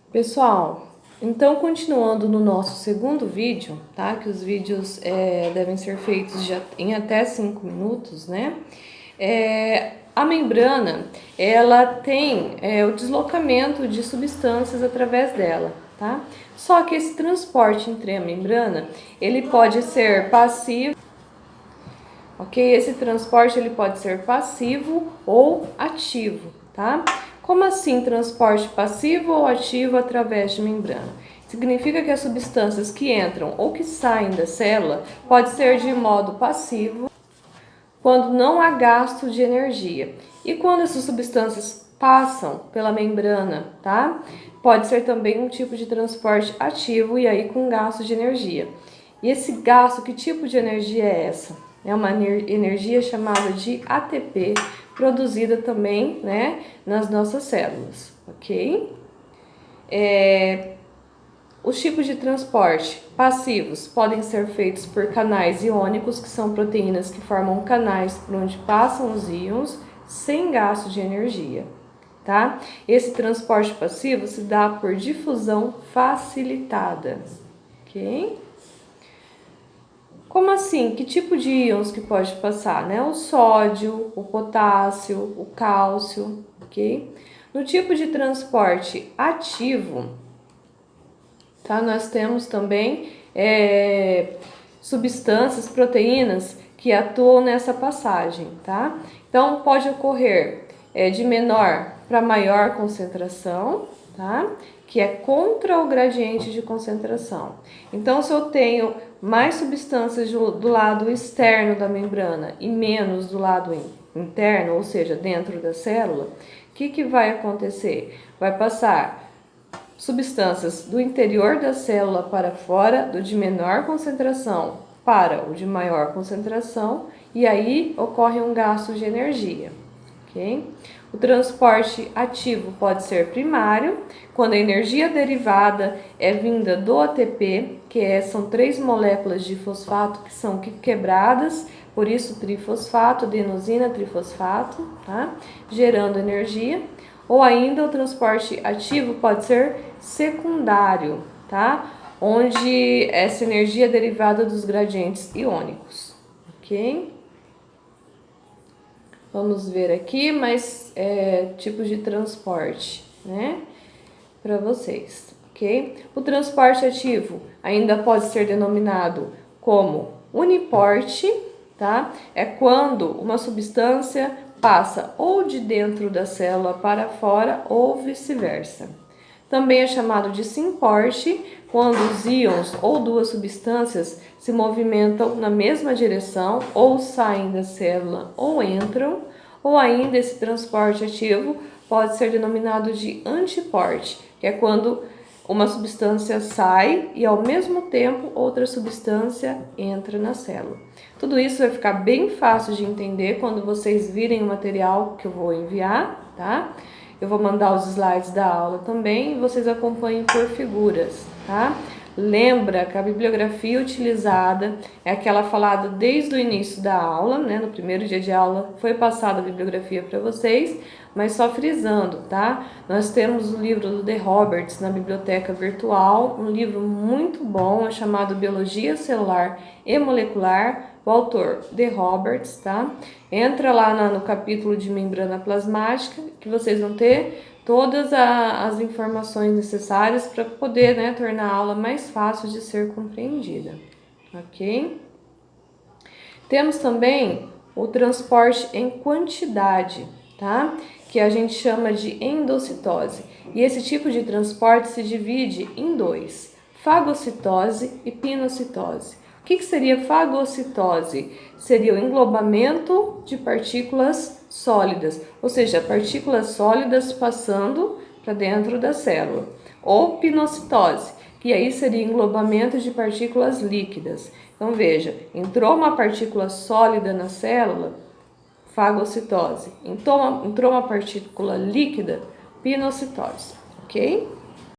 Pessoal, então continuando no nosso segundo vídeo, tá? Que os vídeos devem ser feitos em até 5 minutos, né? A membrana, ela tem o deslocamento de substâncias através dela, tá? Só que esse transporte entre a membrana, ele pode ser passivo, ok? Esse transporte ele pode ser passivo ou ativo, tá? Como assim transporte passivo ou ativo através de membrana? Significa que as substâncias que entram ou que saem da célula pode ser de modo passivo, quando não há gasto de energia. E quando essas substâncias passam pela membrana, tá? Pode ser também um tipo de transporte ativo e aí com gasto de energia. E esse gasto, que tipo de energia é essa? É uma energia chamada de ATP, produzida também, né, nas nossas células, ok? Os tipos de transporte passivos podem ser feitos por canais iônicos, que são proteínas que formam canais por onde passam os íons sem gasto de energia, tá? Esse transporte passivo se dá por difusão facilitada, ok? Como assim? Que tipo de íons que pode passar, né? O sódio, o potássio, o cálcio, ok? No tipo de transporte ativo, tá? Nós temos também substâncias, proteínas que atuam nessa passagem, tá? Então, pode ocorrer de menor para maior concentração, tá? Que é contra o gradiente de concentração. Então, se eu tenho mais substâncias do lado externo da membrana e menos do lado interno, ou seja, dentro da célula, o que vai acontecer? Vai passar substâncias do interior da célula para fora, do de menor concentração para o de maior concentração, e aí ocorre um gasto de energia, ok? O transporte ativo pode ser primário, quando a energia derivada é vinda do ATP, são 3 moléculas de fosfato que são quebradas, por isso trifosfato, adenosina, trifosfato, tá? Gerando energia. Ou ainda o transporte ativo pode ser secundário, tá? Onde essa energia é derivada dos gradientes iônicos, ok? Vamos ver aqui mais tipos de transporte, né? Para vocês, ok? O transporte ativo ainda pode ser denominado como uniporte, tá? É quando uma substância passa ou de dentro da célula para fora ou vice-versa. Também é chamado de simporte, quando os íons ou duas substâncias se movimentam na mesma direção ou saem da célula ou entram, ou ainda esse transporte ativo pode ser denominado de antiporte, que é quando uma substância sai e ao mesmo tempo outra substância entra na célula. Tudo isso vai ficar bem fácil de entender quando vocês virem o material que eu vou enviar, tá? Eu vou mandar os slides da aula também e vocês acompanhem por figuras, tá? Lembra que a bibliografia utilizada é aquela falada desde o início da aula, né? No primeiro dia de aula foi passada a bibliografia para vocês, mas só frisando, tá? Nós temos o livro do De Roberts na biblioteca virtual, um livro muito bom, é chamado Biologia Celular e Molecular, o autor De Roberts, tá? Entra lá no capítulo de membrana plasmática, que vocês vão ter todas as informações necessárias para poder, né, tornar a aula mais fácil de ser compreendida, ok? Temos também o transporte em quantidade, tá? Que a gente chama de endocitose. E esse tipo de transporte se divide em 2, fagocitose e pinocitose. O que seria fagocitose? Seria o englobamento de partículas sólidas, ou seja, partículas sólidas passando para dentro da célula. Ou pinocitose, que aí seria englobamento de partículas líquidas. Então veja, entrou uma partícula sólida na célula, fagocitose. Entrou uma partícula líquida, pinocitose, ok?